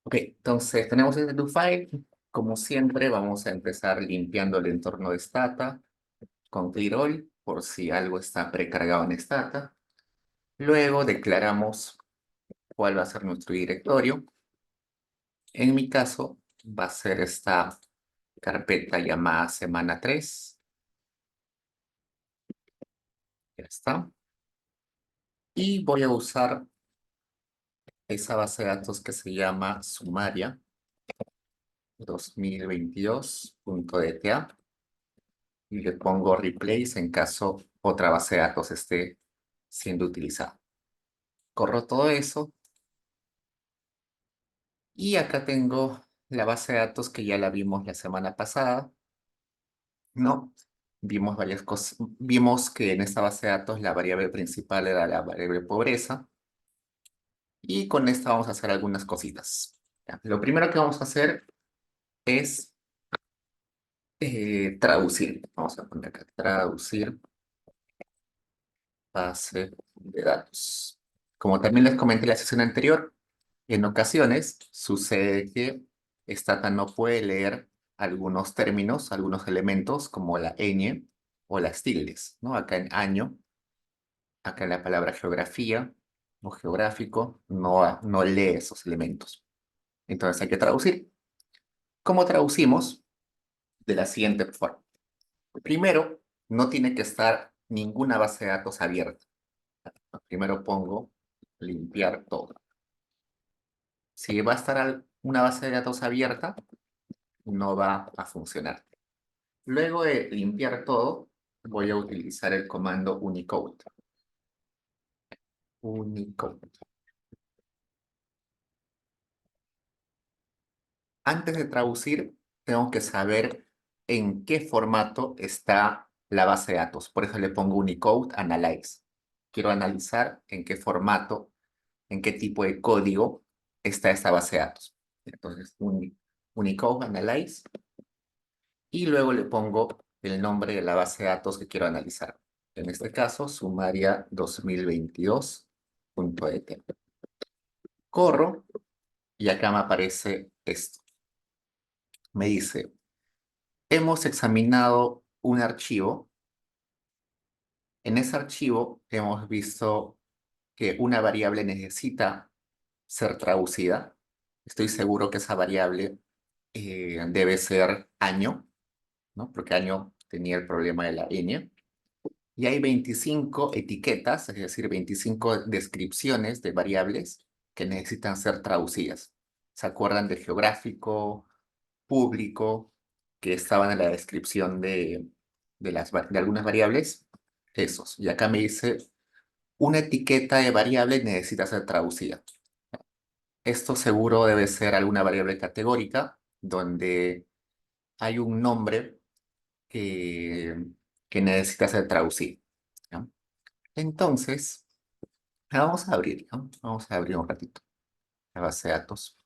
Ok, entonces tenemos este do file. Como siempre, vamos a empezar limpiando el entorno de Stata con clear all, por si algo está precargado en Stata. Luego declaramos cuál va a ser nuestro directorio. En mi caso, va a ser esta carpeta llamada semana 3. Ya está. Y voy a usar esa base de datos que se llama sumaria 2022.dta. Y le pongo replace en caso otra base de datos esté siendo utilizada. Corro todo eso y acá tengo la base de datos que ya la vimos la semana pasada, ¿no? Vimos varias cosas. Vimos que en esta base de datos la variable principal era la variable pobreza y con esta vamos a hacer algunas cositas. Ya, lo primero que vamos a hacer es traducir. Vamos a poner acá traducir base de datos. Como también les comenté en la sesión anterior, en ocasiones sucede que Stata no puede leer algunos términos, algunos elementos como la ñ o las tildes, ¿no? Acá en año, acá en la palabra geografía o geográfico, no lee esos elementos. Entonces hay que traducir. ¿Cómo traducimos? De la siguiente forma. Primero, no tiene que estar ninguna base de datos abierta. Primero pongo limpiar todo. Si va a estar una base de datos abierta, no va a funcionar. Luego de limpiar todo, voy a utilizar el comando Unicode. Unicode. Antes de traducir, tengo que saber en qué formato está la base de datos. Por eso le pongo Unicode Analyze. Quiero analizar en qué formato, en qué tipo de código está esta base de datos. Entonces, Unicode Analyze. Y luego le pongo el nombre de la base de datos que quiero analizar. En este caso, sumaria 2022.et. Corro y acá me aparece esto. Me dice, hemos examinado un archivo. En ese archivo hemos visto que una variable necesita ser traducida. Estoy seguro que esa variable debe ser año, ¿no? Porque año tenía el problema de la ñ. Y hay 25 etiquetas, es decir, 25 descripciones de variables que necesitan ser traducidas. ¿Se acuerdan de geográfico, público, que estaban en la descripción de algunas variables? Esos. Y acá me dice, una etiqueta de variable necesita ser traducida. Esto seguro debe ser alguna variable categórica donde hay un nombre que, que necesita ser traducido. ¿Ya? Entonces, vamos a abrir, ¿no? Vamos a abrir un ratito la base de datos.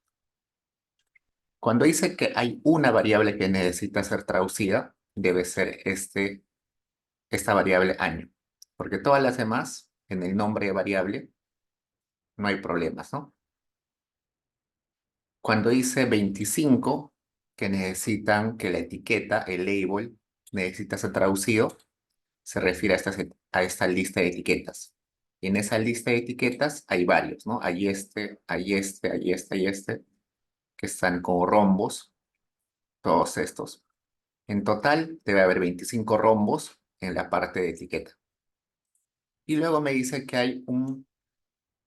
Cuando dice que hay una variable que necesita ser traducida, debe ser esta variable año, porque todas las demás, en el nombre de variable, no hay problemas, ¿no? Cuando dice 25, que necesitan que la etiqueta, el label, necesita ser traducido, se refiere a esta lista de etiquetas. Y en esa lista de etiquetas hay varios, ¿no? Hay este, hay este, hay este, hay este, que están como rombos, todos estos. En total debe haber 25 rombos en la parte de etiqueta. Y luego me dice que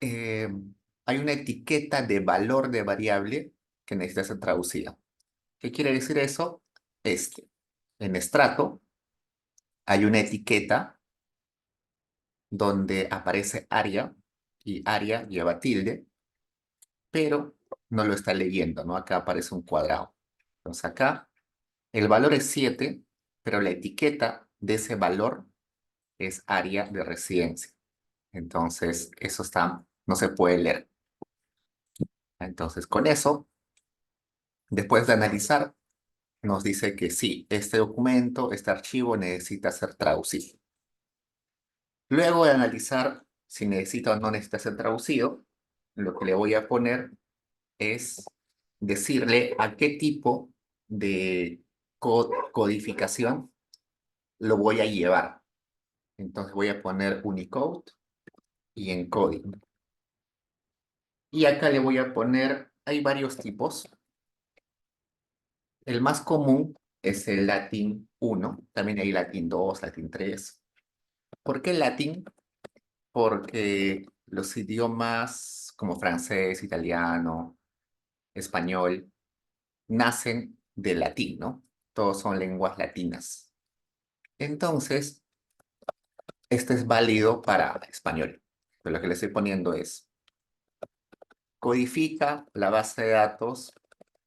eh, hay una etiqueta de valor de variable que necesita ser traducida. ¿Qué quiere decir eso? En estrato hay una etiqueta donde aparece área y área lleva tilde, pero no lo está leyendo, ¿no? Acá aparece un cuadrado. Entonces acá el valor es 7, pero la etiqueta de ese valor es área de residencia. Entonces eso no se puede leer. Entonces con eso, después de analizar, nos dice que sí, este documento, este archivo necesita ser traducido. Luego de analizar si necesita o no necesita ser traducido, lo que le voy a poner es decirle a qué tipo de codificación lo voy a llevar. Entonces voy a poner Unicode y encoding. Y acá le voy a poner, hay varios tipos. El más común es el Latin 1, también hay Latin 2, Latin 3. ¿Por qué Latin? Porque los idiomas como francés, italiano, español, nacen del latín, ¿no? Todos son lenguas latinas. Entonces, este es válido para español. Pero lo que le estoy poniendo es, codifica la base de datos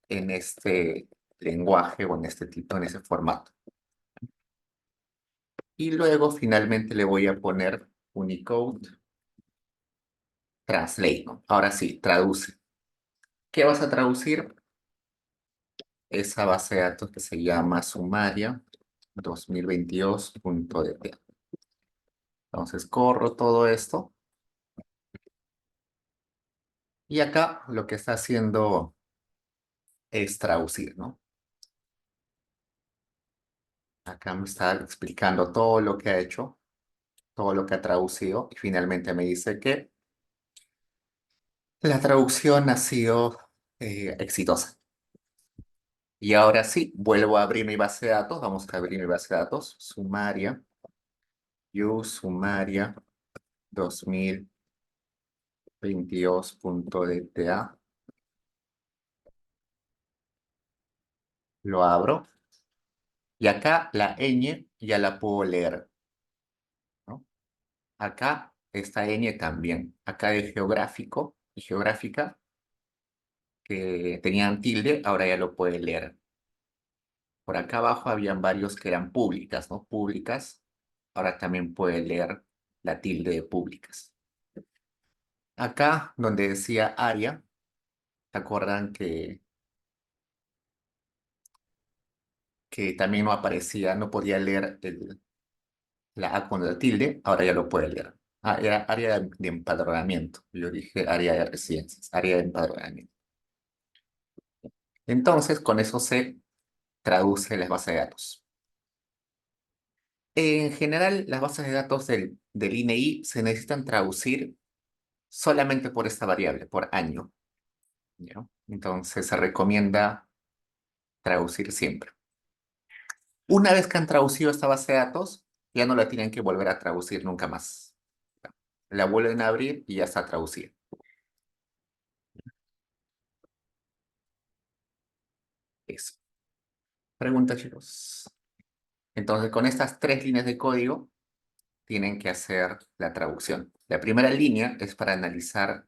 en este lenguaje o en este tipo, en ese formato. Y luego finalmente le voy a poner Unicode Translate, ¿no? Ahora sí, traduce. ¿Qué vas a traducir? Esa base de datos que se llama Sumaria 2022.dt. Entonces corro todo esto y acá lo que está haciendo es traducir, ¿no? Acá me está explicando todo lo que ha hecho, todo lo que ha traducido y finalmente me dice que la traducción ha sido exitosa. Y ahora sí, vuelvo a abrir mi base de datos. Vamos a abrir mi base de datos. Sumaria, Sumaria 2022.dta. Lo abro. Y acá la ñ ya la puedo leer, ¿no? Acá esta ñ también. Acá de geográfico y geográfica, que tenían tilde, ahora ya lo puede leer. Por acá abajo habían varios que eran públicas, ¿no? Públicas. Ahora también puede leer la tilde de públicas. Acá donde decía área, ¿se acuerdan que también no aparecía, no podía leer la A con la tilde? Ahora ya lo puede leer. Ah, era área de empadronamiento. Yo dije área de residencias, área de empadronamiento. Entonces, con eso se traduce las bases de datos. En general, las bases de datos del INEI se necesitan traducir solamente por esta variable, por año, ¿ya? Entonces, se recomienda traducir siempre. Una vez que han traducido esta base de datos, ya no la tienen que volver a traducir nunca más. La vuelven a abrir y ya está traducida. Eso. Pregunta, chicos. Entonces, con estas tres líneas de código, tienen que hacer la traducción. La primera línea es para analizar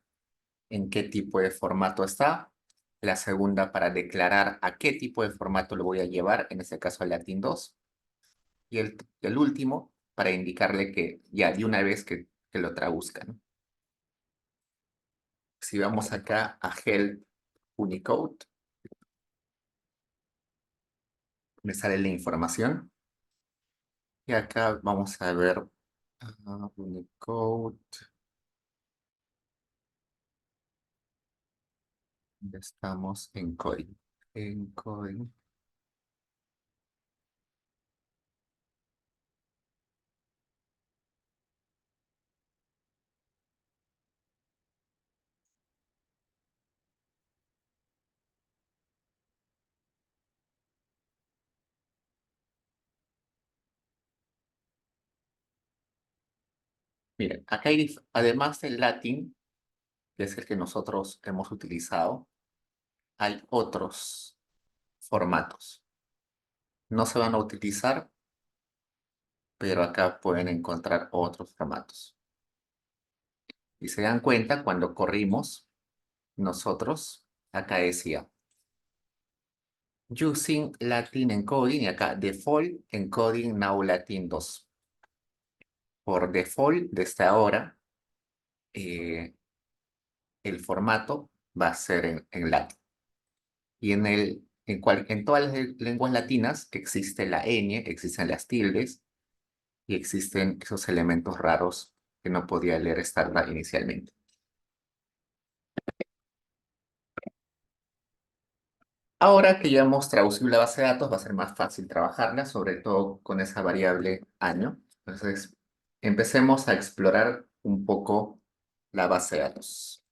en qué tipo de formato está. La segunda para declarar a qué tipo de formato lo voy a llevar, en este caso al Latin 2. Y el último para indicarle que ya de una vez que lo traduzca, ¿no? Si vamos acá a Help Unicode, me sale la información. Y acá vamos a ver Unicode. Ya estamos en coding. En coding. Miren, acá hay, además del Latin, que es el que nosotros hemos utilizado, hay otros formatos. No se van a utilizar, pero acá pueden encontrar otros formatos. Y se dan cuenta, cuando corrimos, nosotros, acá decía, using Latin encoding, y acá default encoding now Latin 2. Por default, desde ahora, eh, el formato va a ser en Latin. Y en todas las lenguas latinas existe la ñ, existen las tildes y existen esos elementos raros que no podía leer Starla inicialmente. Ahora que ya hemos traducido la base de datos, va a ser más fácil trabajarla, sobre todo con esa variable año. Entonces, empecemos a explorar un poco la base de datos.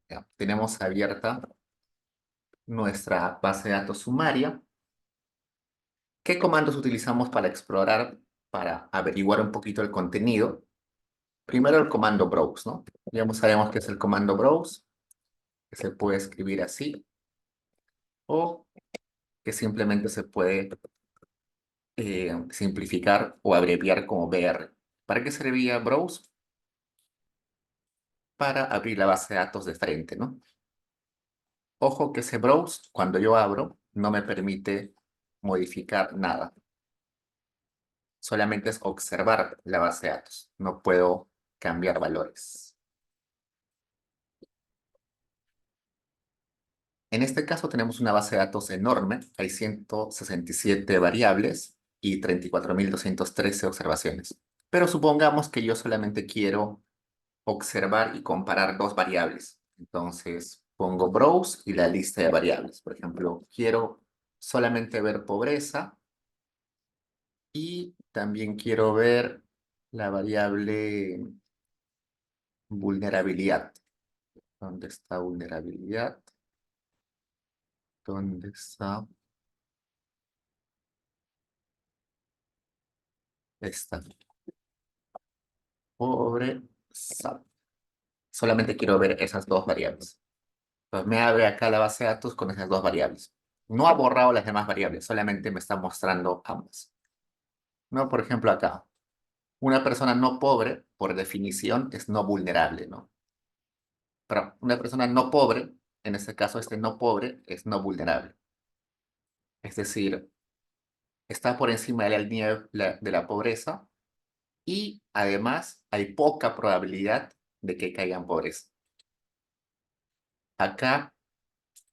Ya, tenemos abierta nuestra base de datos sumaria. ¿Qué comandos utilizamos para explorar, para averiguar un poquito el contenido? Primero el comando browse, ¿no? Ya sabemos qué es el comando browse, que se puede escribir así, o que simplemente se puede simplificar o abreviar como BR. ¿Para qué servía browse? Para abrir la base de datos de frente, ¿no? Ojo que ese browse, cuando yo abro, no me permite modificar nada. Solamente es observar la base de datos. No puedo cambiar valores. En este caso tenemos una base de datos enorme. Hay 167 variables y 34.213 observaciones. Pero supongamos que yo solamente quiero observar y comparar dos variables. Entonces pongo browse y la lista de variables. Por ejemplo, quiero solamente ver pobreza y también quiero ver la variable vulnerabilidad. ¿Dónde está vulnerabilidad? ¿Dónde está esta? Pobreza. Solamente quiero ver esas dos variables. Pues me abre acá la base de datos con esas dos variables. No ha borrado las demás variables, solamente me está mostrando ambas. ¿No? Por ejemplo, acá, una persona no pobre, por definición, es no vulnerable, ¿no? Pero una persona no pobre, en este caso, este no pobre es no vulnerable. Es decir, está por encima de la línea de la pobreza y además hay poca probabilidad de que caiga en pobreza. Acá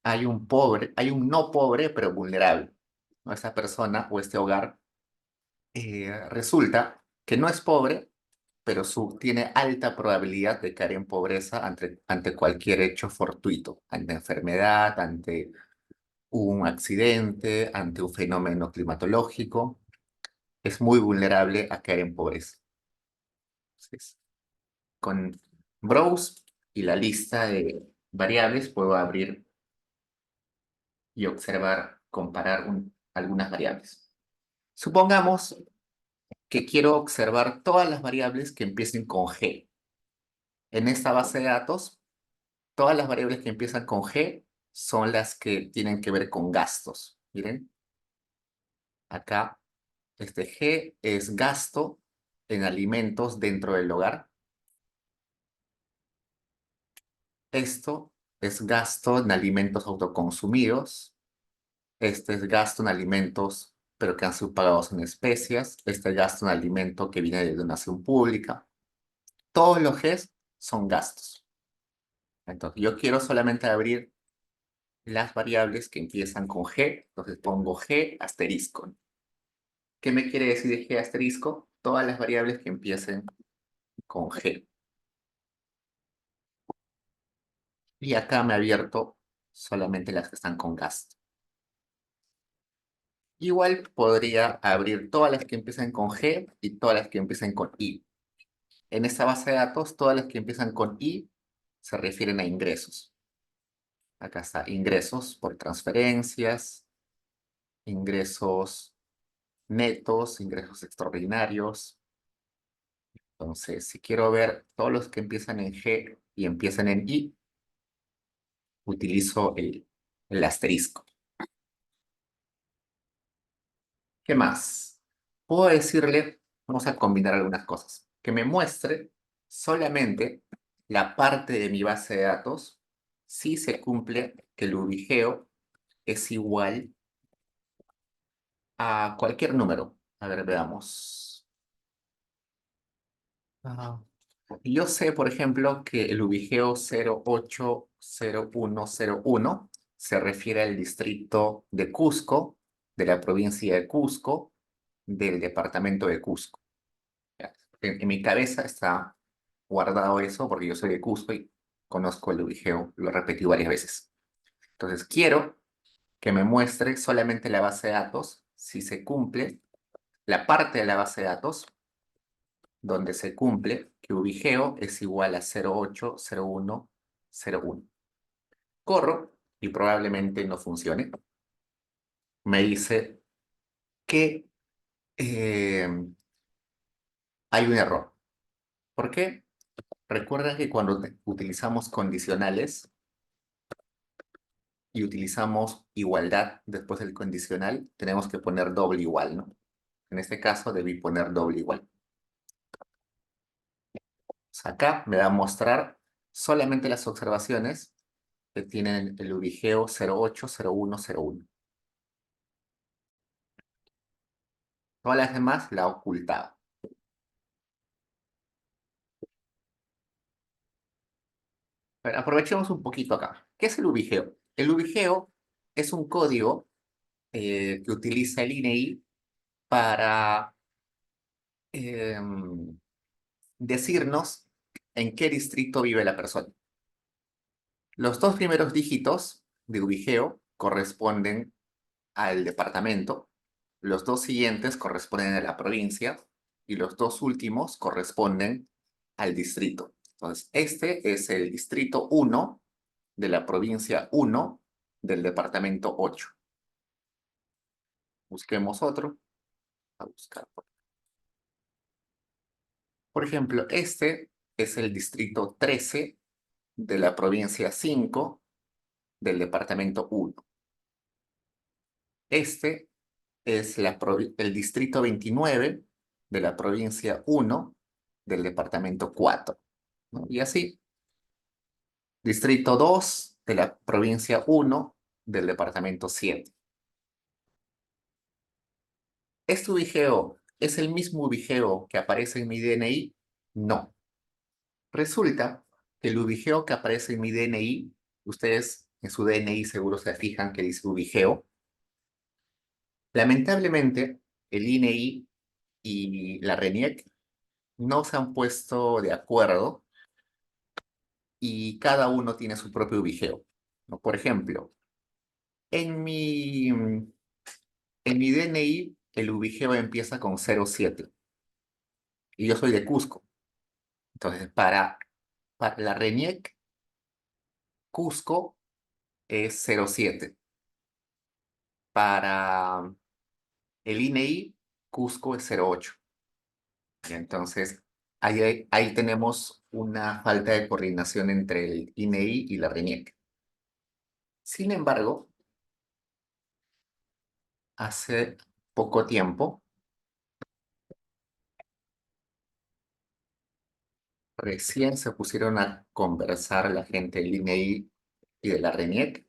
hay un pobre, hay un no pobre, pero vulnerable, ¿no? Esa persona o este hogar resulta que no es pobre, pero tiene alta probabilidad de caer en pobreza ante cualquier hecho fortuito, ante enfermedad, ante un accidente, ante un fenómeno climatológico. Es muy vulnerable a caer en pobreza. Entonces, con browse y la lista de variables puedo abrir y observar, comparar algunas variables. Supongamos que quiero observar todas las variables que empiecen con G. En esta base de datos, todas las variables que empiezan con G son las que tienen que ver con gastos. Miren, acá este G es gasto en alimentos dentro del hogar. Esto es gasto en alimentos autoconsumidos. Este es gasto en alimentos, pero que han sido pagados en especias. Este es gasto en alimento que viene de donación pública. Todos los Gs son gastos. Entonces, yo quiero solamente abrir las variables que empiezan con G. Entonces pongo G asterisco. ¿Qué me quiere decir G asterisco? Todas las variables que empiecen con G. Y acá me ha abierto solamente las que están con gasto. Igual podría abrir todas las que empiezan con G y todas las que empiezan con I. En esta base de datos, todas las que empiezan con I se refieren a ingresos. Acá está ingresos por transferencias, ingresos netos, ingresos extraordinarios. Entonces, si quiero ver todos los que empiezan en G y empiezan en I, utilizo el asterisco. ¿Qué más? Puedo decirle, vamos a combinar algunas cosas, que me muestre solamente la parte de mi base de datos si se cumple que el ubigeo es igual a cualquier número. A ver, veamos. Ah, yo sé, por ejemplo, que el ubigeo 080101 se refiere al distrito de Cusco, de la provincia de Cusco, del departamento de Cusco. Ya, en mi cabeza está guardado eso porque yo soy de Cusco y conozco el ubigeo, lo he repetido varias veces. Entonces, quiero que me muestre solamente la base de datos, si se cumple la parte de la base de datos donde se cumple que ubigeo es igual a 080101. Corro y probablemente no funcione. Me dice que eh, hay un error. ¿Por qué? Recuerda que cuando utilizamos condicionales y utilizamos igualdad después del condicional, tenemos que poner doble igual, ¿no? En este caso debí poner doble igual. Acá me va a mostrar solamente las observaciones que tienen el ubigeo 080101. Todas las demás la he ocultado. Pero aprovechemos un poquito acá. ¿Qué es el ubigeo? El ubigeo es un código que utiliza el INEI para decirnos en qué distrito vive la persona. Los dos primeros dígitos de ubigeo corresponden al departamento, los dos siguientes corresponden a la provincia y los dos últimos corresponden al distrito. Entonces, este es el distrito 1 de la provincia 1 del departamento 8. Busquemos otro. A buscar. Por ejemplo, este es el distrito 13 de la provincia 5 del departamento 1. Este es el distrito 29 de la provincia 1 del departamento 4, ¿no? Y así, distrito 2 de la provincia 1 del departamento 7. ¿Este ubigeo es el mismo ubigeo que aparece en mi DNI? No. Resulta que el ubigeo que aparece en mi DNI, ustedes en su DNI seguro se fijan que dice ubigeo. Lamentablemente, el INEI y la RENIEC no se han puesto de acuerdo y cada uno tiene su propio ubigeo, ¿no? Por ejemplo, en mi DNI el ubigeo empieza con 07 y yo soy de Cusco. Entonces, para la RENIEC, Cusco es 07. Para el INEI, Cusco es 08. Y entonces, ahí tenemos una falta de coordinación entre el INEI y la RENIEC. Sin embargo, hace poco tiempo, recién se pusieron a conversar la gente del INEI y de la RENIEC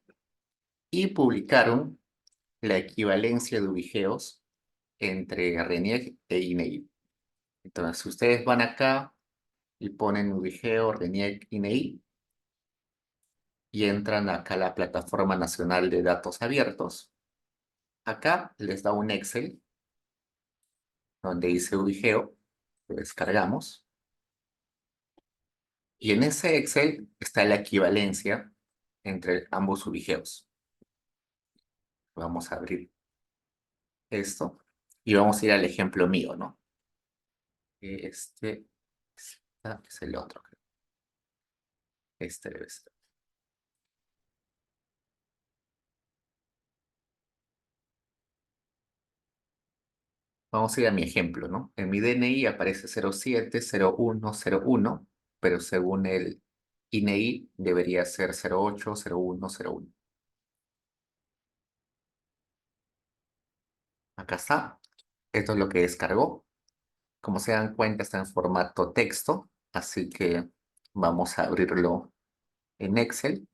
y publicaron la equivalencia de ubigeos entre RENIEC e INEI. Entonces, si ustedes van acá y ponen ubigeo, RENIEC, INEI y entran acá a la Plataforma Nacional de Datos Abiertos, acá les da un Excel donde dice ubigeo, lo descargamos, y en ese Excel está la equivalencia entre ambos ubigeos. Vamos a abrir esto y vamos a ir al ejemplo mío, ¿no? Este es el otro. Este debe ser. Vamos a ir a mi ejemplo, ¿no? En mi DNI aparece 070101, pero según el INEI debería ser 080101. Acá está. Esto es lo que descargó. Como se dan cuenta, está en formato texto, así que vamos a abrirlo en Excel.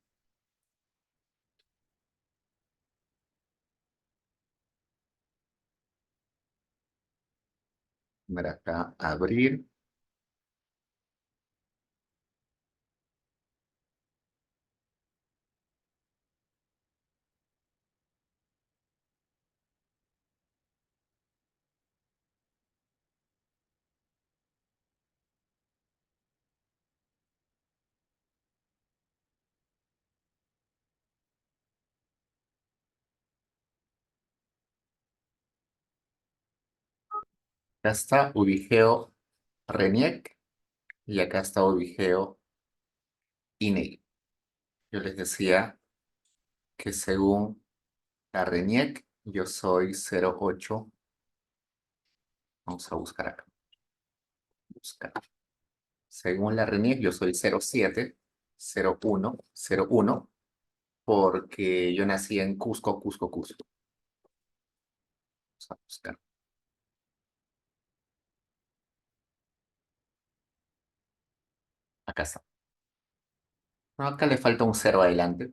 Ver acá, abrir. Acá está Ubigeo RENIEC y acá está Ubigeo INEI. Yo les decía que según la RENIEC yo soy 08. Vamos a buscar acá. Buscar. Según la RENIEC yo soy 07, 01, 01, porque yo nací en Cusco, Cusco, Cusco. Vamos a buscar. Acá está. No, acá le falta un cero adelante.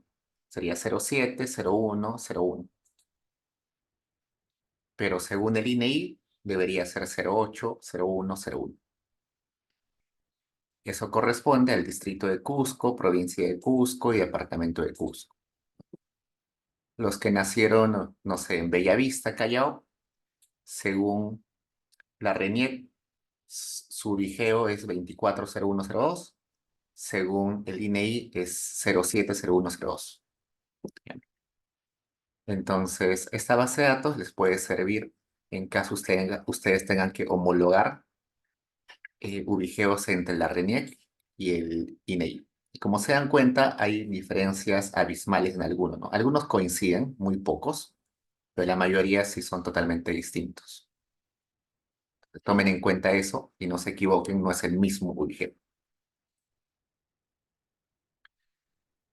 Sería 07, 01, 01. Pero según el INEI debería ser 08, 01, 01. Eso corresponde al distrito de Cusco, provincia de Cusco y departamento de Cusco. Los que nacieron, no sé, en Bellavista, Callao, según la RENIEC, su vigeo es 240102. Según el INEI es 070102. Bien. Entonces, esta base de datos les puede servir en caso ustedes tengan que homologar ubigeos entre la RENIEC y el INEI. Y como se dan cuenta, hay diferencias abismales en algunos, ¿no? Algunos coinciden, muy pocos, pero la mayoría sí son totalmente distintos. Tomen en cuenta eso y no se equivoquen, no es el mismo ubigeo.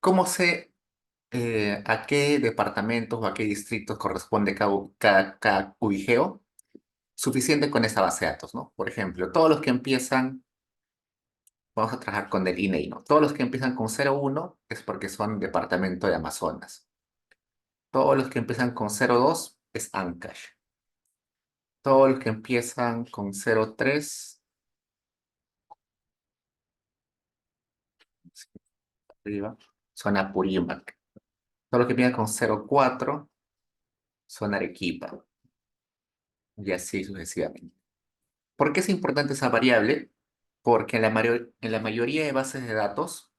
¿Cómo sé a qué departamentos o a qué distritos corresponde cada ubigeo? Suficiente con esa base de datos, ¿no? Por ejemplo, todos los que empiezan, vamos a trabajar con el INEI, ¿no? Todos los que empiezan con 01 es porque son departamento de Amazonas. Todos los que empiezan con 02 es Ancash. Todos los que empiezan con 03, arriba, son Apurímac. Todos los que empiezan con 04 son Arequipa. Y así sucesivamente. ¿Por qué es importante esa variable? Porque en la mayoría de bases de datos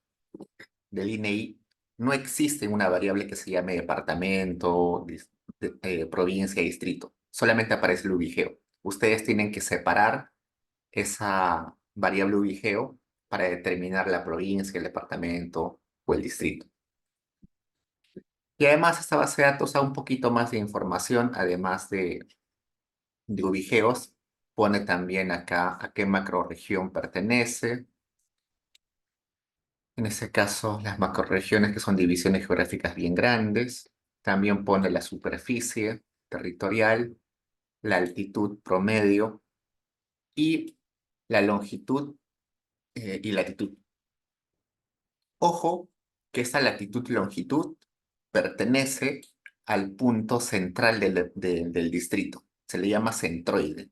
del INEI no existe una variable que se llame departamento, provincia, distrito. Solamente aparece el ubigeo. Ustedes tienen que separar esa variable ubigeo para determinar la provincia, el departamento o el distrito. Y además esta base de datos da un poquito más de información, además de ubigeos, pone también acá a qué macrorregión pertenece. En ese caso, las macrorregiones, que son divisiones geográficas bien grandes. También pone la superficie territorial, la altitud promedio y la longitud y latitud. Ojo que esta latitud y longitud pertenece al punto central del distrito. Se le llama centroide.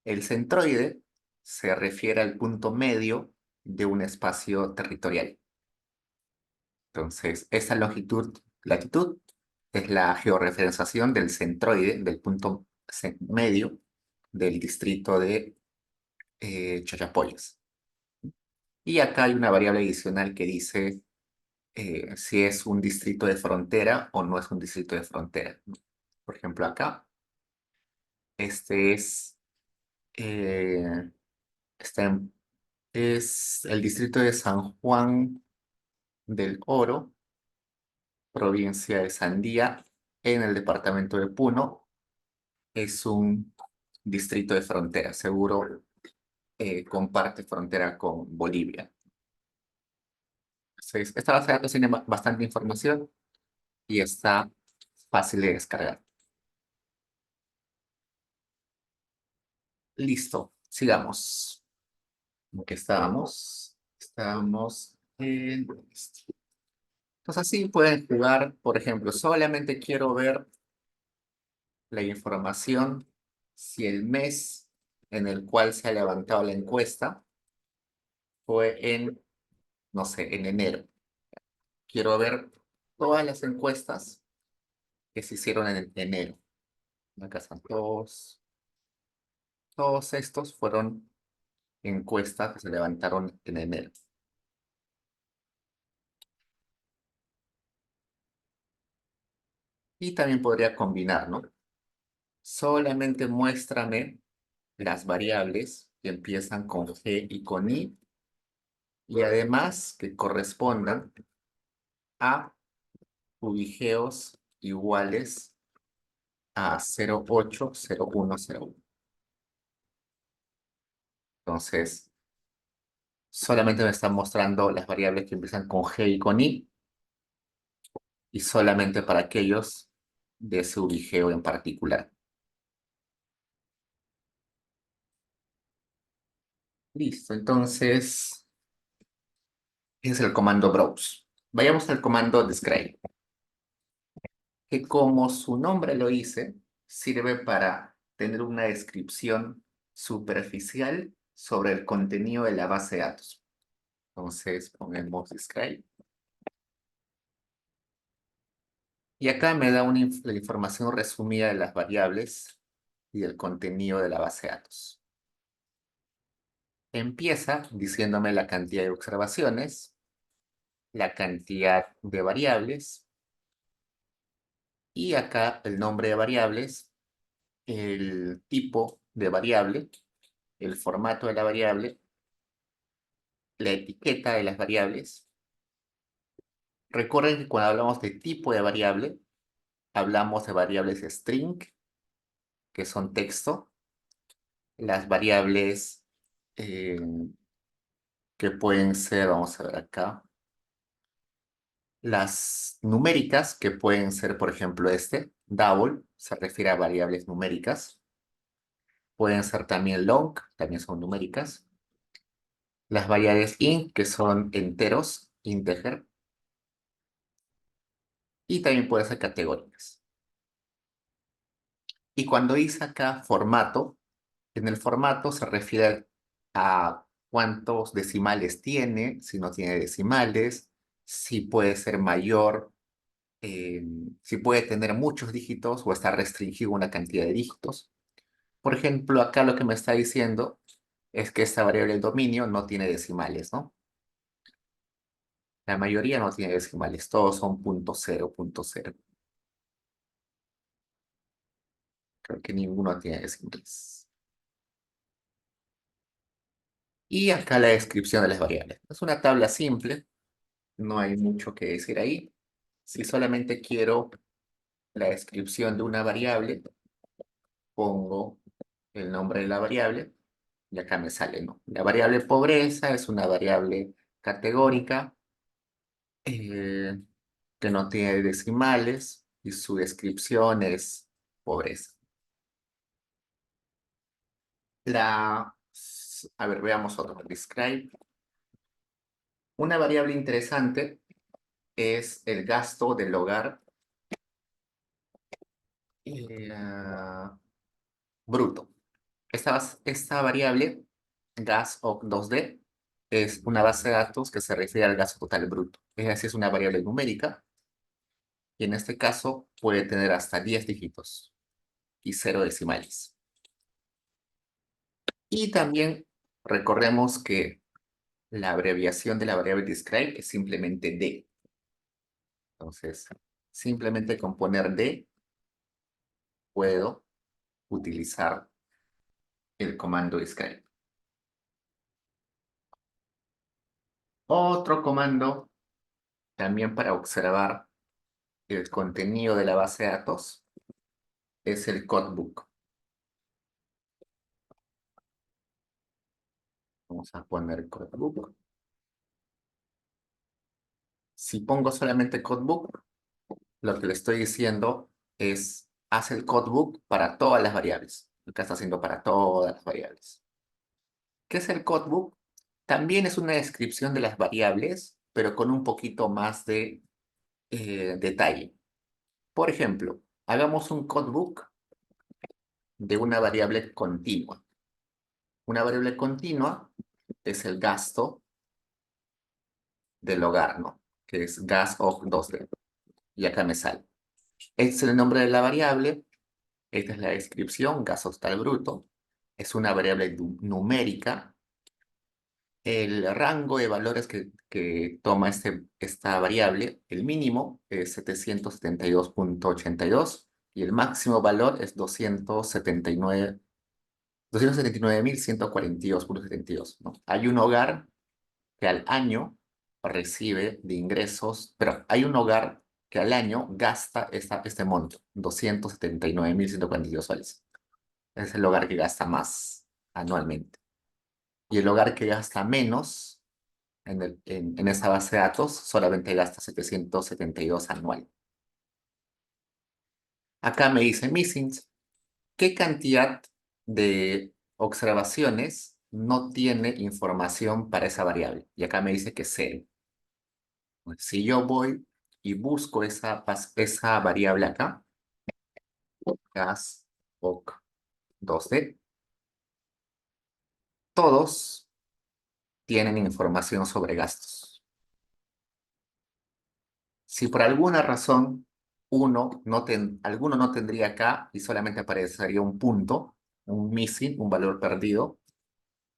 El centroide se refiere al punto medio de un espacio territorial. Entonces, esa longitud, latitud, es la georreferenciación del centroide, del punto medio del distrito de Chachapoyas. Y acá hay una variable adicional que dice si es un distrito de frontera o no es un distrito de frontera. Por ejemplo, acá, este eh, está es el distrito de San Juan del Oro, provincia de Sandía, en el departamento de Puno. Es un distrito de frontera, seguro comparte frontera con Bolivia. Entonces, esta base de datos tiene bastante información y está fácil de descargar. Listo, sigamos. ¿En qué estábamos? Estábamos en esto. Entonces así pueden jugar, por ejemplo, solamente quiero ver la información si el mes en el cual se ha levantado la encuesta fue en, no sé, en enero. Quiero ver todas las encuestas que se hicieron en enero. Acá están todos estos fueron encuestas que se levantaron en enero. Y también podría combinar, ¿no? Solamente muéstrame las variables que empiezan con G y con I, y además que correspondan a cubigeos iguales a 0,8, 0,1, 0,1. Entonces, solamente me están mostrando las variables que empiezan con G y con I, y solamente para aquellos de ese ubigeo en particular. Listo, entonces es el comando browse. Vayamos al comando describe, que como su nombre lo dice, sirve para tener una descripción superficial sobre el contenido de la base de datos. Entonces ponemos describe. Y acá me da la información resumida de las variables y del contenido de la base de datos. Empieza diciéndome la cantidad de observaciones, la cantidad de variables, y acá el nombre de variables, el tipo de variable, el formato de la variable, la etiqueta de las variables. Recuerden que cuando hablamos de tipo de variable, hablamos de variables string, que son texto, las variables eh, que pueden ser, vamos a ver acá, las numéricas, que pueden ser, por ejemplo, double, se refiere a variables numéricas. Pueden ser también long, también son numéricas. Las variables int, que son enteros, integer. Y también pueden ser categóricas. Y cuando dice acá formato, en el formato se refiere a cuántos decimales tiene, si no tiene decimales, si puede ser mayor, si puede tener muchos dígitos o está restringido a una cantidad de dígitos. Por ejemplo, acá lo que me está diciendo es que esta variable del dominio no tiene decimales, ¿no? La mayoría no tiene decimales, todos son punto cero, punto cero. Creo que ninguno tiene decimales. Y acá la descripción de las variables. Es una tabla simple, no hay mucho que decir ahí. Si solamente quiero la descripción de una variable, pongo el nombre de la variable y acá me sale, ¿no? La variable pobreza es una variable categórica eh, que no tiene decimales y su descripción es pobreza. A ver, veamos otro. Describe. Una variable interesante es el gasto del hogar eh, bruto. Esta variable, gas o 2D, es una base de datos que se refiere al gasto total bruto. Es decir, es una variable numérica y en este caso puede tener hasta 10 dígitos y 0 decimales. Y también recordemos que la abreviación de la variable describe es simplemente D. Entonces, simplemente con poner D puedo utilizar el comando describe. Otro comando también para observar el contenido de la base de datos es el codebook. Vamos a poner codebook. Si pongo solamente codebook, lo que le estoy diciendo es, haz el codebook para todas las variables. Lo que está haciendo para todas las variables. ¿Qué es el codebook? También es una descripción de las variables, pero con un poquito más de detalle. Por ejemplo, hagamos un codebook de una variable continua. Una variable continua es el gasto del hogar, ¿no? Que es gas of 2D. Y acá me sale. Este es el nombre de la variable. Esta es la descripción, gas total bruto. Es una variable numérica. El rango de valores que toma esta variable, el mínimo es 772,82 y el máximo valor es 279,82. 279.142,72, ¿no? Hay un hogar que al año recibe de ingresos, pero hay un hogar que al año gasta este monto, 279.142 soles. Es el hogar que gasta más anualmente. Y el hogar que gasta menos en esa base de datos solamente gasta 772 anual. Acá me dice missings. ¿Qué cantidad de observaciones no tiene información para esa variable? Y acá me dice que cero. Pues, si yo voy y busco esa variable acá, gas, oc, 2D, todos tienen información sobre gastos. Si por alguna razón alguno no tendría acá y solamente aparecería un punto, un missing, un valor perdido,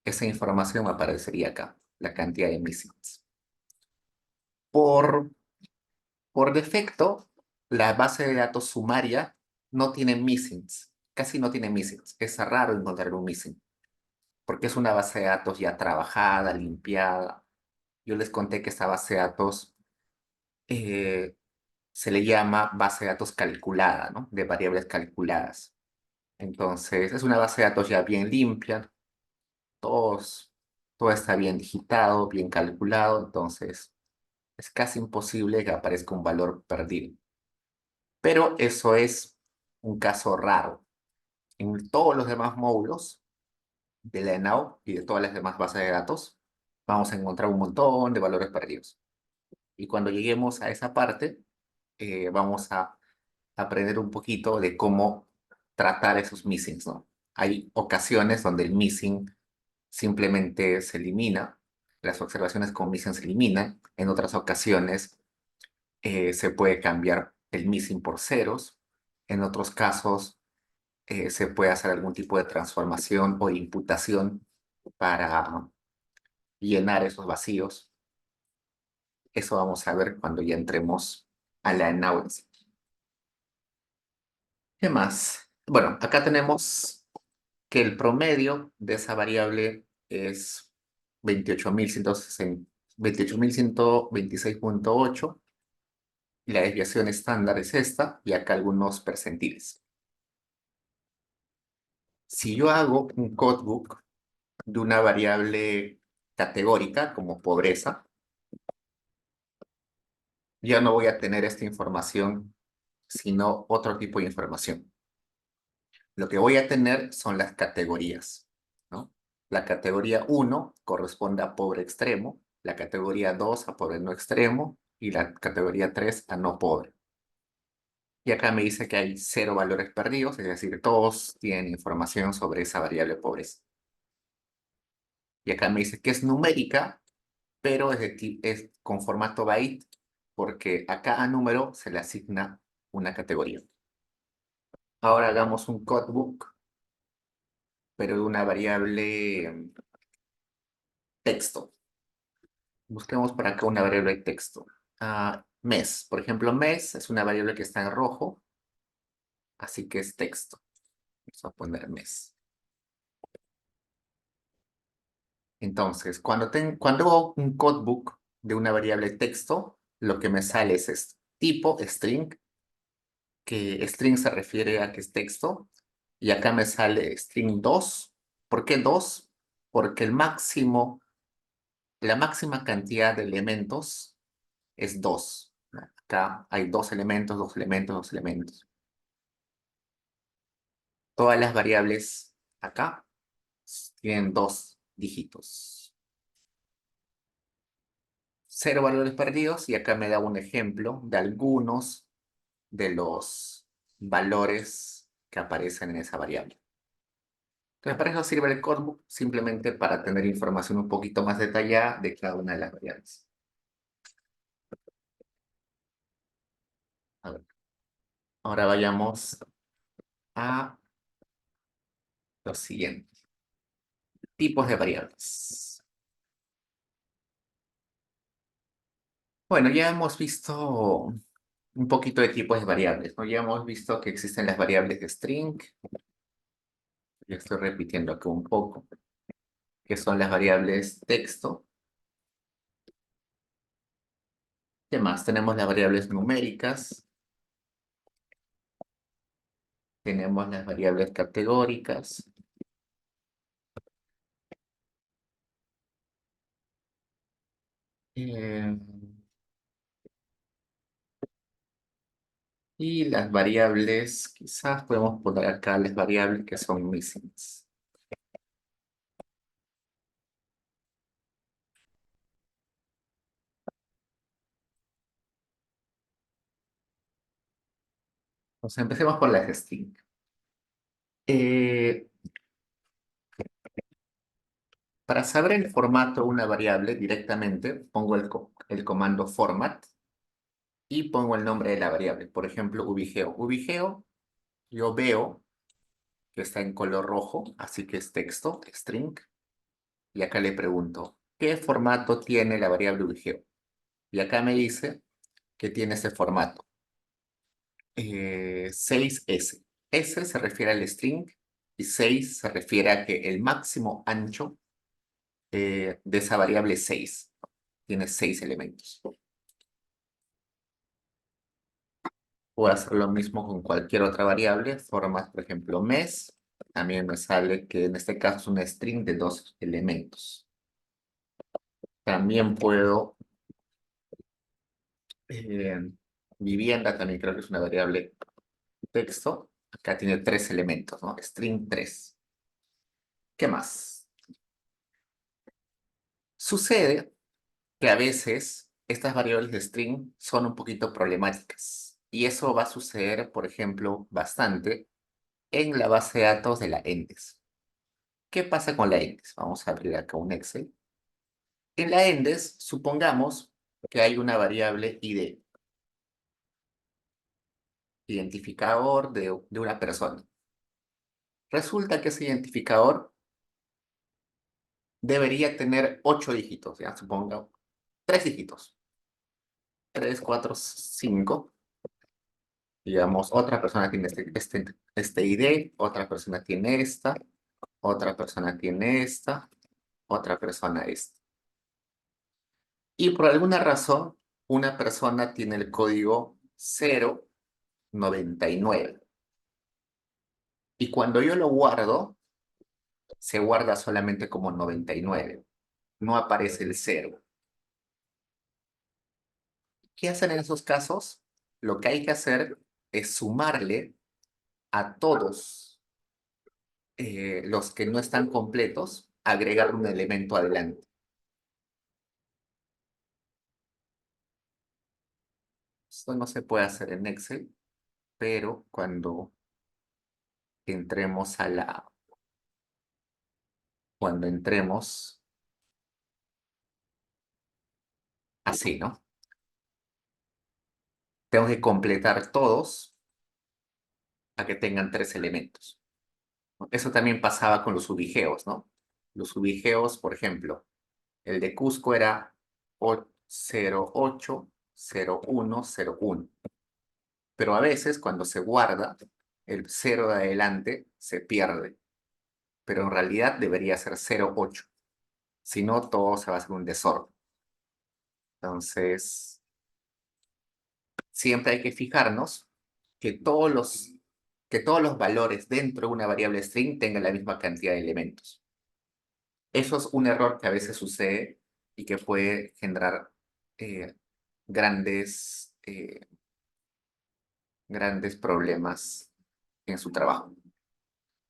esa información me aparecería acá, la cantidad de missings. Por, por defecto, la base de datos sumaria no tiene missings, casi no tiene missings. Es raro encontrar un missing, porque es una base de datos ya trabajada, limpiada. Yo les conté que esta base de datos eh, se le llama base de datos calculada, ¿no? De variables calculadas. Entonces, es una base de datos ya bien limpia, todos, todo está bien digitado, bien calculado, entonces es casi imposible que aparezca un valor perdido. Pero eso es un caso raro. En todos los demás módulos de la ENAU y de todas las demás bases de datos, vamos a encontrar un montón de valores perdidos. Y cuando lleguemos a esa parte, vamos a aprender un poquito de cómo tratar esos missings, ¿no? Hay ocasiones donde el missing simplemente se elimina, las observaciones con missing se eliminan, en otras ocasiones se puede cambiar el missing por ceros, en otros casos se puede hacer algún tipo de transformación o imputación para llenar esos vacíos. Eso vamos a ver cuando ya entremos a la analysis. ¿Qué más? Bueno, acá tenemos que el promedio de esa variable es 28.126.8 y la desviación estándar es esta y acá algunos percentiles. Si yo hago un codebook de una variable categórica como pobreza, ya no voy a tener esta información, sino otro tipo de información. Lo que voy a tener son las categorías, ¿no? La categoría 1 corresponde a pobre extremo, la categoría 2 a pobre no extremo y la categoría 3 a no pobre. Y acá me dice que hay 0 valores perdidos, es decir, todos tienen información sobre esa variable pobreza. Y acá me dice que es numérica, pero es con formato byte, porque a cada número se le asigna una categoría. Ahora hagamos un codebook, pero de una variable texto. Busquemos por acá una variable de texto. Mes, por ejemplo, mes es una variable que está en rojo, así que es texto. Vamos a poner mes. Entonces, cuando hago un codebook de una variable texto, lo que me sale es esto. Tipo string, que string se refiere a que es texto, y acá me sale string 2. ¿Por qué 2? Porque la máxima cantidad de elementos es 2. Acá hay 2 elementos, 2 elementos, 2 elementos. Todas las variables acá tienen 2 dígitos. 0 valores perdidos y acá me da un ejemplo de algunos de los valores que aparecen en esa variable. Entonces, para eso sirve el codebook, simplemente para tener información un poquito más detallada de cada una de las variables. A ver, ahora vayamos a lo siguiente. Tipos de variables. Bueno, ya hemos visto un poquito de tipos de variables, ¿no? Ya hemos visto que existen las variables de string, Ya estoy repitiendo aquí un poco, que son las variables texto. ¿Qué más? Tenemos las variables numéricas, tenemos las variables categóricas, eh, y las variables, quizás podemos poner acá las variables que son missings. Entonces empecemos por las string. Eh, para saber el formato de una variable directamente, pongo el comando format y pongo el nombre de la variable. Por ejemplo, ubigeo. Ubigeo, yo veo que está en color rojo, así que es texto, string. Y acá le pregunto, ¿qué formato tiene la variable ubigeo? Y acá me dice que tiene ese formato. 6S. S se refiere al string y 6 se refiere a que el máximo ancho de esa variable es 6. Tiene 6 elementos. Puedo hacer lo mismo con cualquier otra variable. Formas, por ejemplo, mes. También me sale que en este caso es un string de 2 elementos. También puedo... eh, vivienda también creo que es una variable texto. Acá tiene 3 elementos, ¿no? String 3. ¿Qué más? Sucede que a veces estas variables de string son un poquito problemáticas. Y eso va a suceder, por ejemplo, bastante en la base de datos de la Endes. ¿Qué pasa con la Endes? Vamos a abrir acá un Excel. En la Endes, supongamos que hay una variable ID, identificador de una persona. Resulta que ese identificador debería tener 8 dígitos, ya supongo, 3 dígitos. 3, 4, 5. Digamos, otra persona tiene este ID, otra persona tiene esta, otra persona tiene esta, otra persona esta. Y por alguna razón, una persona tiene el código 099. Y cuando yo lo guardo, se guarda solamente como 99. No aparece el 0. ¿Qué hacen en esos casos? Lo que hay que hacer es sumarle a todos los que no están completos, agregar un elemento adelante. Esto no se puede hacer en Excel, pero entremos a la, cuando entremos así, ¿no? Tengo que completar todos a que tengan 3 elementos. Eso también pasaba con los ubigeos, ¿no? Los ubigeos, por ejemplo, el de Cusco era 080101. Pero a veces cuando se guarda, el 0 de adelante se pierde, pero en realidad debería ser 08. Si no, todo se va a hacer un desorden. Entonces, siempre hay que fijarnos que que todos los valores dentro de una variable string tengan la misma cantidad de elementos. Eso es un error que a veces sucede y que puede generar eh, grandes, grandes problemas en su trabajo.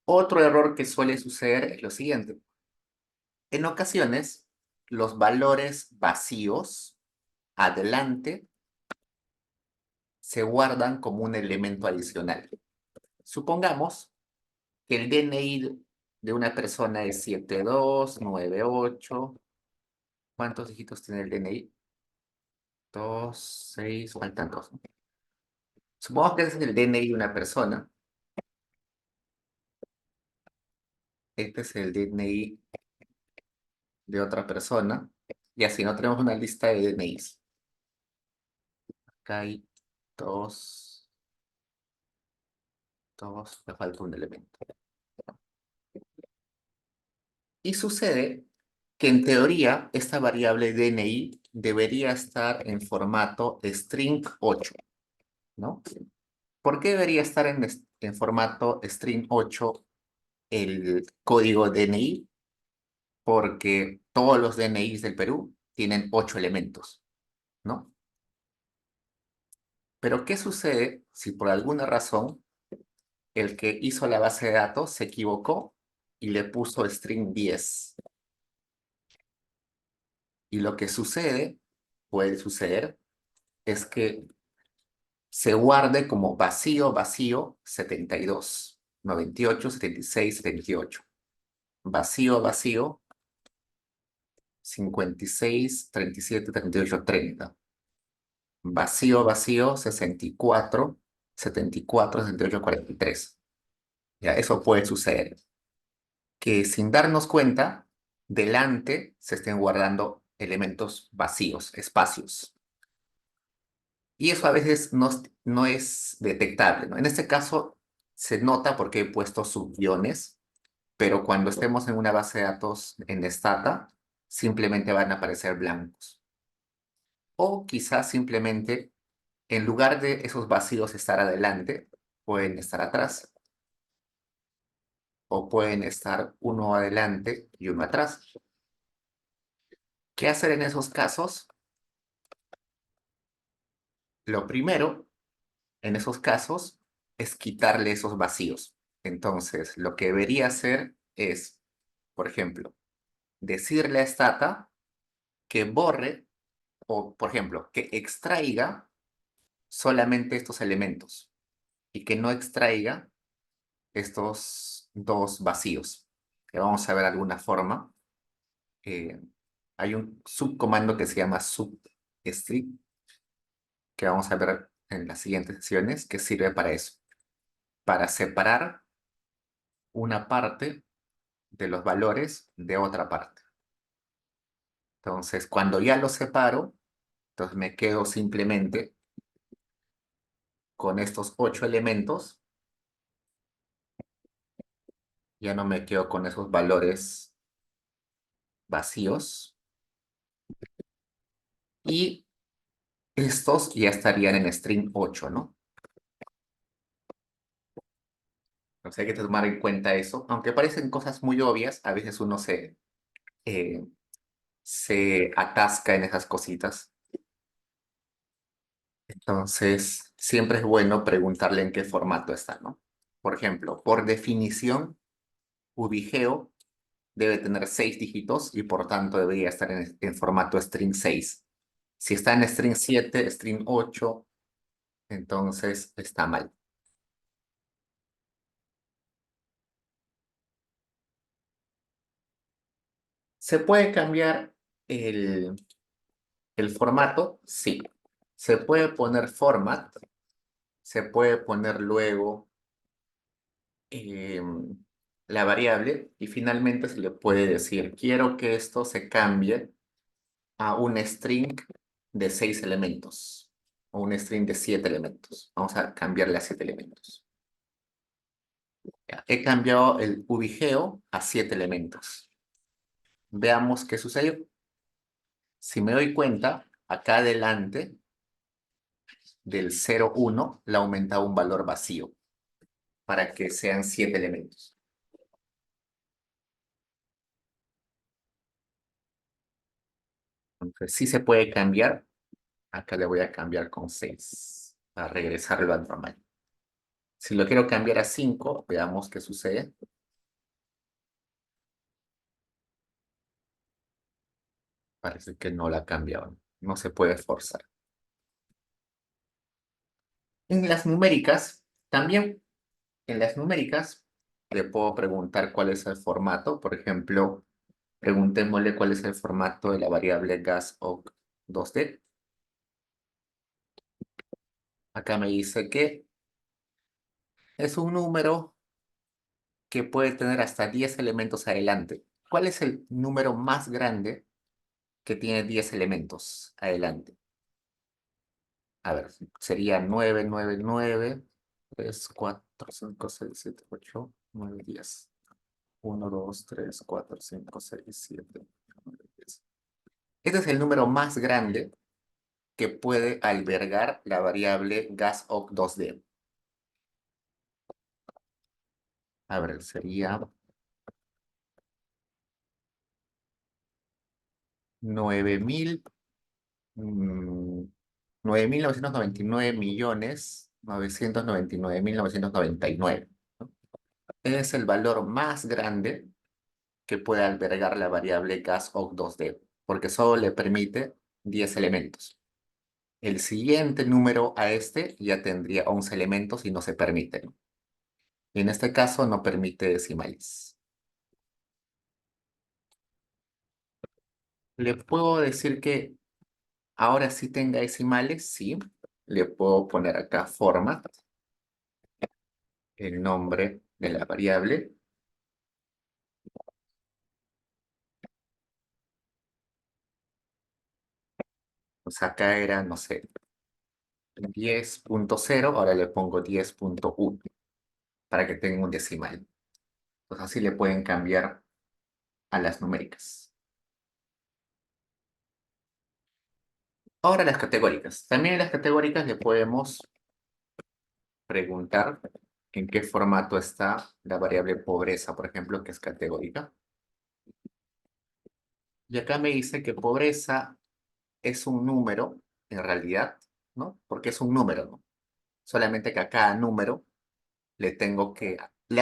Otro error que suele suceder es lo siguiente. En ocasiones, los valores vacíos adelante se guardan como un elemento adicional. Supongamos que el DNI de una persona es 7298. ¿Cuántos dígitos tiene el DNI? 2, 6, faltan 2. Supongamos que ese es el DNI de una persona. Este es el DNI de otra persona. Y así no tenemos una lista de DNIs. Acá hay 2, 2, me falta un elemento. Y sucede que en teoría esta variable DNI debería estar en formato string 8, ¿no? ¿Por qué debería estar en formato string 8 el código DNI? Porque todos los DNIs del Perú tienen 8 elementos, ¿no? Pero ¿qué sucede si por alguna razón el que hizo la base de datos se equivocó y le puso string 10? Y lo que sucede, puede suceder, es que se guarde como vacío, vacío 72, 98, 76, 78. Vacío, vacío 56, 37, 38, 30. Vacío, vacío 64, 74, 68, 43. Ya, eso puede suceder. Que sin darnos cuenta, delante se estén guardando elementos vacíos, espacios. Y eso a veces no es detectable, ¿no? En este caso se nota porque he puesto subguiones, pero cuando estemos en una base de datos en Stata, simplemente van a aparecer blancos. O quizás simplemente, en lugar de esos vacíos estar adelante, pueden estar atrás, o pueden estar uno adelante y uno atrás. ¿Qué hacer en esos casos? Lo primero, en esos casos, es quitarle esos vacíos. Entonces, lo que debería hacer es, por ejemplo, decirle a Stata que borre o, por ejemplo, que extraiga solamente estos elementos y que no extraiga estos dos vacíos. Que vamos a ver alguna forma. Eh, Hay un subcomando que se llama substrip, que vamos a ver en las siguientes sesiones, que sirve para eso, para separar una parte de los valores de otra parte. Entonces, cuando ya los separo, entonces me quedo simplemente con estos 8 elementos, ya no me quedo con esos valores vacíos, y estos ya estarían en string 8, ¿no? Entonces hay que tomar en cuenta eso, aunque parecen cosas muy obvias, a veces uno eh, se atasca en esas cositas. Entonces, siempre es bueno preguntarle en qué formato está, ¿no? Por ejemplo, por definición, ubigeo debe tener 6 dígitos y por tanto debería estar en formato string 6. Si está en string 7, string 8, entonces está mal. ¿Se puede cambiar el, el formato? Sí. Se puede poner format, se puede poner luego eh, la variable y finalmente se le puede decir, quiero que esto se cambie a un string de 6 elementos o un string de 7 elementos. Vamos a cambiarle a 7 elementos. Ya, he cambiado el ubigeo a 7 elementos. Veamos qué sucedió. Si me doy cuenta, acá adelante del 0,1 le ha aumentado un valor vacío para que sean 7 elementos. Entonces sí se puede cambiar. Acá le voy a cambiar con 6 para regresarlo al normal. Si lo quiero cambiar a 5, veamos qué sucede. Parece que no la ha cambiado. No se puede forzar. En las numéricas, también en las numéricas, le puedo preguntar cuál es el formato. Por ejemplo, preguntémosle cuál es el formato de la variable gasoc 2D. Acá me dice que es un número que puede tener hasta 10 elementos adelante. ¿Cuál es el número más grande que tiene 10 elementos adelante? A ver, sería 9, 9, 9, 3, 4, 5, 6, 7, 8, 9, 10. 1, 2, 3, 4, 5, 6, 7, 9, 10. Este es el número más grande que puede albergar la variable gas OC2D. A ver, sería 9.000, 9.999.999.999, ¿no? Es el valor más grande que puede albergar la variable gas OC2D, porque solo le permite 10 elementos. El siguiente número a este ya tendría 11 elementos y no se permite, ¿no? Y en este caso no permite decimales. Le puedo decir que ahora sí tenga decimales, sí. Le puedo poner acá format, el nombre de la variable. Pues acá era, no sé, 10.0, ahora le pongo 10.1 para que tenga un decimal. Pues así le pueden cambiar a las numéricas. Ahora las categóricas. También en las categóricas le podemos preguntar en qué formato está la variable pobreza, por ejemplo, que es categórica. Y acá me dice que pobreza es un número, en realidad, ¿no? Porque es un número, ¿no? Solamente que a cada número le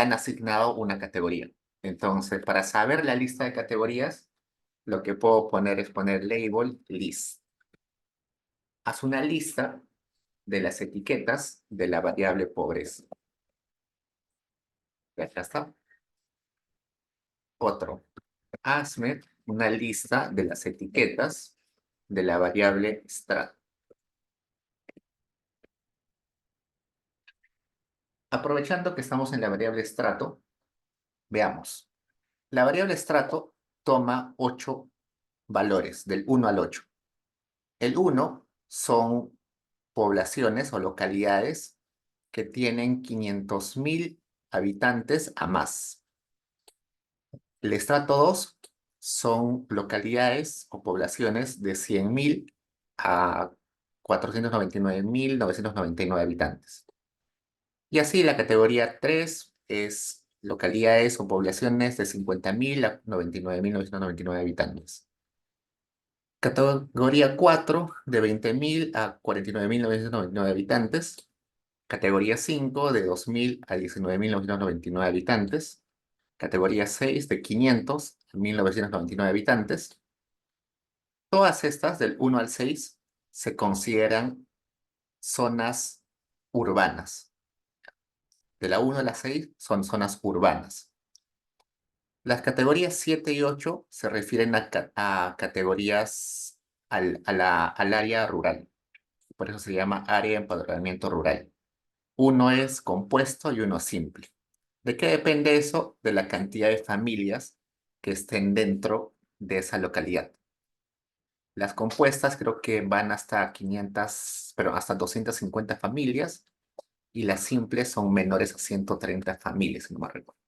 han asignado una categoría. Entonces, para saber la lista de categorías, lo que puedo poner es poner label list. Haz una lista de las etiquetas de la variable pobreza. Ya está. Otro. Hazme una lista de las etiquetas de la variable strato. Aprovechando que estamos en la variable strato, veamos. La variable strato toma 8 valores, del 1 al 8. El 1 son poblaciones o localidades que tienen 500.000 habitantes a más. El estrato 2 son localidades o poblaciones de 100.000 a 499.999 habitantes. Y así la categoría 3 es localidades o poblaciones de 50.000 a 99.999 habitantes. Categoría 4 de 20.000 a 49.999 habitantes. Categoría 5 de 2.000 a 19.999 habitantes. Categoría 6 de 500 a 1.999 habitantes. Todas estas, del 1 al 6, se consideran zonas urbanas. De la 1 a la 6 son zonas urbanas. Las categorías 7 y 8 se refieren a categorías al área rural. Por eso se llama área de empadronamiento rural. Uno es compuesto y uno simple. ¿De qué depende eso? De la cantidad de familias que estén dentro de esa localidad. Las compuestas creo que van hasta 500, pero hasta 250 familias, y las simples son menores a 130 familias, si no me recuerdo.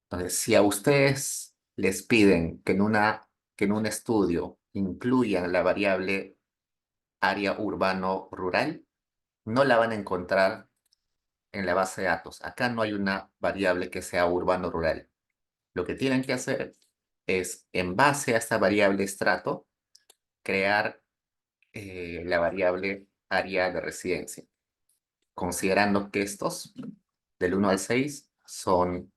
Entonces, si a ustedes les piden que en un estudio incluyan la variable área urbano-rural, no la van a encontrar en la base de datos. Acá no hay una variable que sea urbano-rural. Lo que tienen que hacer es, en base a esta variable estrato, crear la variable área de residencia, considerando que estos, del 1 al 6, son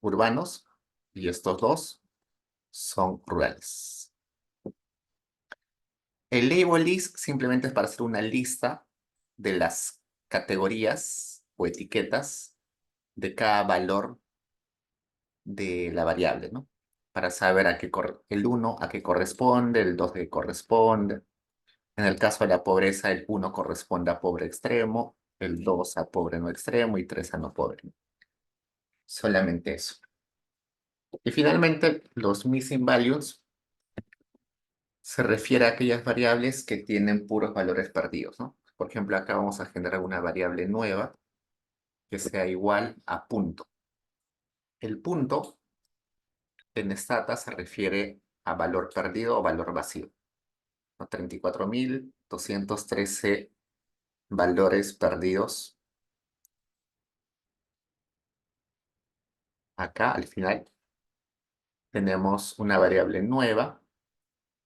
urbanos y estos dos son rurales. El label list simplemente es para hacer una lista de las categorías o etiquetas de cada valor de la variable, ¿no? Para saber el 1 a qué corresponde, el 2 a qué corresponde. En el caso de la pobreza, el 1 corresponde a pobre extremo, el 2 a pobre no extremo y 3 a no pobre. Solamente eso. Y finalmente, los missing values se refiere a aquellas variables que tienen puros valores perdidos, ¿no? Por ejemplo, acá vamos a generar una variable nueva que sea igual a punto. El punto en Stata se refiere a valor perdido o valor vacío, ¿no? 34.213 valores perdidos acá al final. Tenemos una variable nueva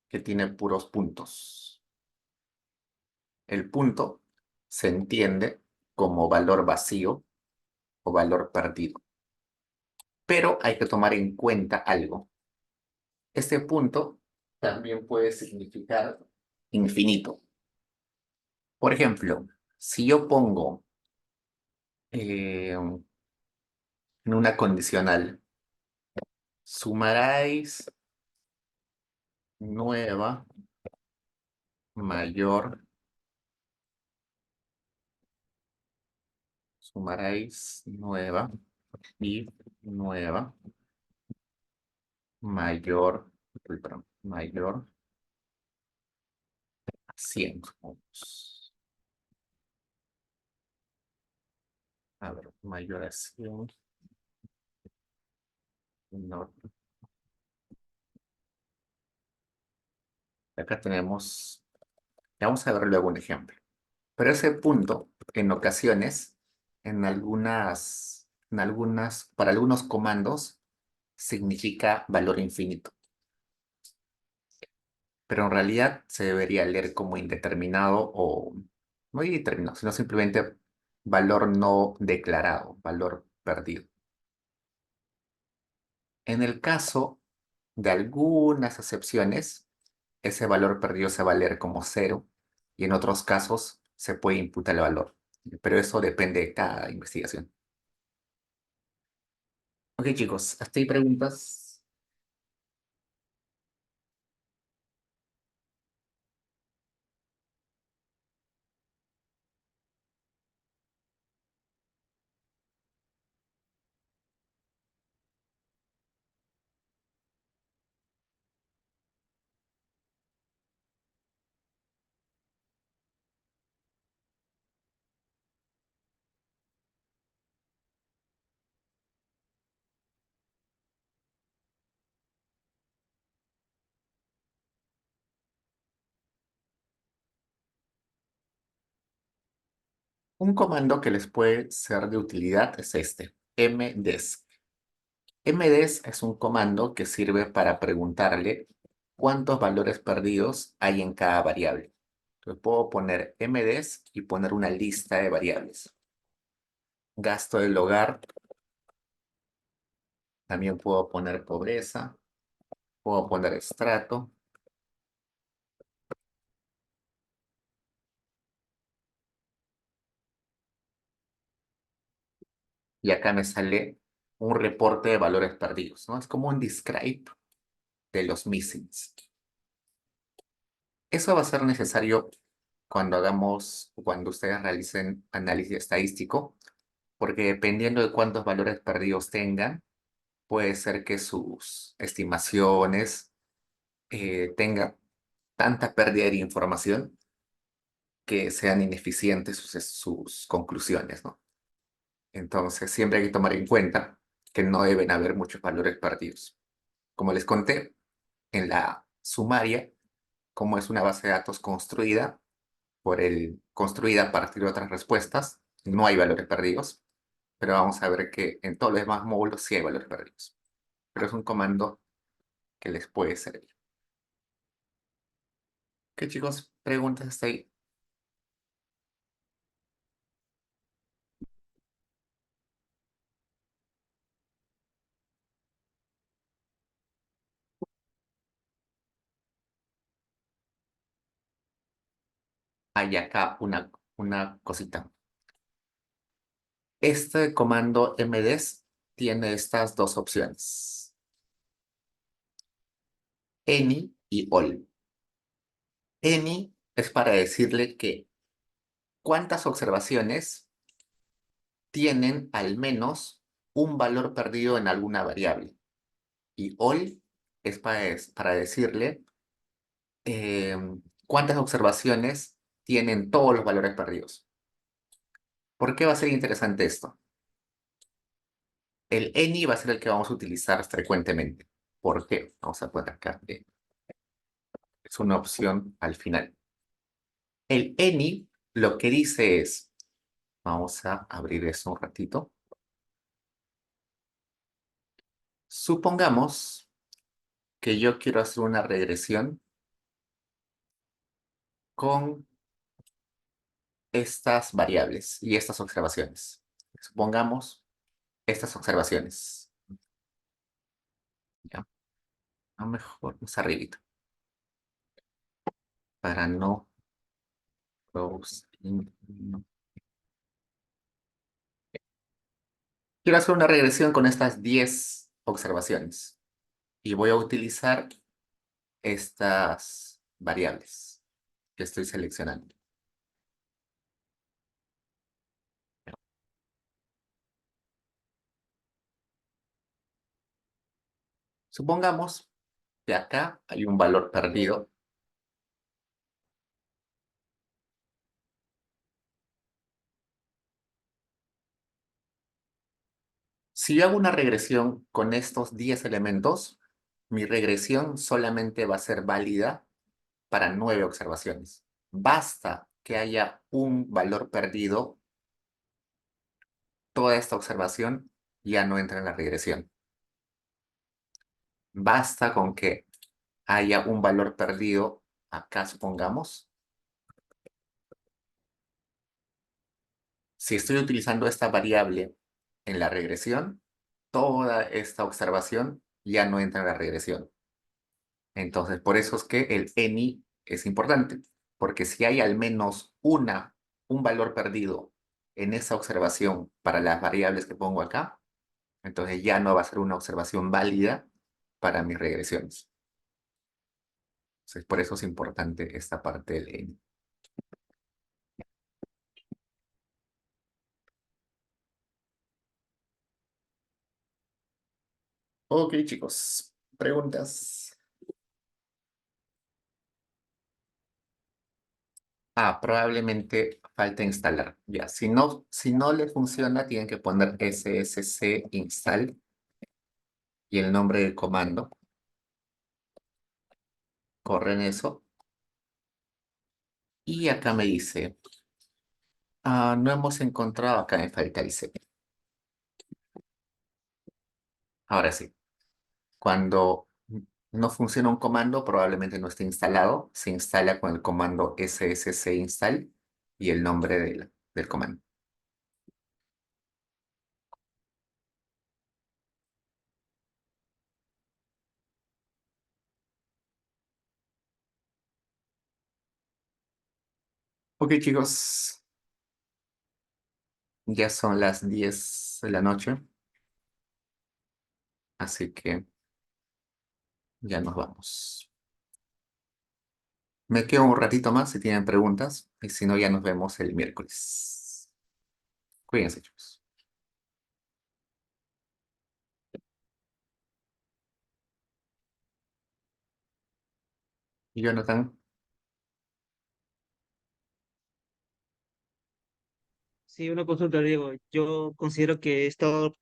que tiene puros puntos. El punto se entiende como valor vacío o valor perdido. Pero hay que tomar en cuenta algo. Este punto también puede significar infinito. Por ejemplo, si yo pongo en una condicional, sumaráis nueva mayor, sumaráis nueva y nueva mayor, uy, perdón, mayor a 100. A ver, mayor a 100. No, acá tenemos, vamos a ver luego un ejemplo. Pero ese punto, en ocasiones, para algunos comandos, significa valor infinito. Pero en realidad se debería leer como indeterminado o no indeterminado, sino simplemente valor no declarado, valor perdido. En el caso de algunas excepciones, ese valor perdido se va a leer como cero y en otros casos se puede imputar el valor. Pero eso depende de cada investigación. Ok, chicos, hasta ahí preguntas. Un comando que les puede ser de utilidad es este, mdesc. Mdesc es un comando que sirve para preguntarle cuántos valores perdidos hay en cada variable. Entonces puedo poner mdesc y poner una lista de variables. Gasto del hogar, también puedo poner pobreza, puedo poner estrato. Y acá me sale un reporte de valores perdidos, ¿no? Es como un describe de los missings. Eso va a ser necesario cuando ustedes realicen análisis estadístico, porque dependiendo de cuántos valores perdidos tengan, puede ser que sus estimaciones tengan tanta pérdida de información que sean ineficientes sus conclusiones, ¿no? Entonces, siempre hay que tomar en cuenta que no deben haber muchos valores perdidos. Como les conté, en la sumaria, como es una base de datos construida a partir de otras respuestas, no hay valores perdidos, pero vamos a ver que en todos los demás módulos sí hay valores perdidos. Pero es un comando que les puede servir. ¿Qué chicos? ¿Preguntas hasta ahí? Hay acá una cosita. Este comando mdes tiene estas dos opciones, any y all. Any es para decirle que cuántas observaciones tienen al menos un valor perdido en alguna variable. Y all es para decirle eh, cuántas observaciones tienen todos los valores perdidos. ¿Por qué va a ser interesante esto? El any va a ser el que vamos a utilizar frecuentemente. ¿Por qué? Vamos a poner acá. Es una opción al final. El any lo que dice es, vamos a abrir eso un ratito. Supongamos que yo quiero hacer una regresión con estas variables y estas observaciones. Supongamos estas observaciones. ¿Ya? A lo mejor más arribita. Para no... Quiero hacer una regresión con estas 10 observaciones. Y voy a utilizar estas variables que estoy seleccionando. Supongamos que acá hay un valor perdido. Si yo hago una regresión con estos 10 elementos, mi regresión solamente va a ser válida para 9 observaciones. Basta que haya un valor perdido, toda esta observación ya no entra en la regresión. Basta con que haya un valor perdido, acá supongamos. Si estoy utilizando esta variable en la regresión, toda esta observación ya no entra en la regresión. Entonces, por eso es que el any es importante, porque si hay al menos un valor perdido en esa observación para las variables que pongo acá, entonces ya no va a ser una observación válida para mis regresiones. Entonces, por eso es importante esta parte del any. Ok, chicos, preguntas. Probablemente falta instalar. Ya, si no le funciona, tienen que poner ssc install y el nombre del comando. Corren eso. Y acá me dice, no hemos encontrado, acá me falta el C. Ahora sí, cuando no funciona un comando, probablemente no esté instalado. Se instala con el comando ssc install y el nombre del comando. Ok, chicos, ya son las 10 de la noche, así que ya nos vamos. Me quedo un ratito más si tienen preguntas y si no, ya nos vemos el miércoles. Cuídense, chicos. Y Jonathan. Sí, una consulta, Diego. Yo considero que he estado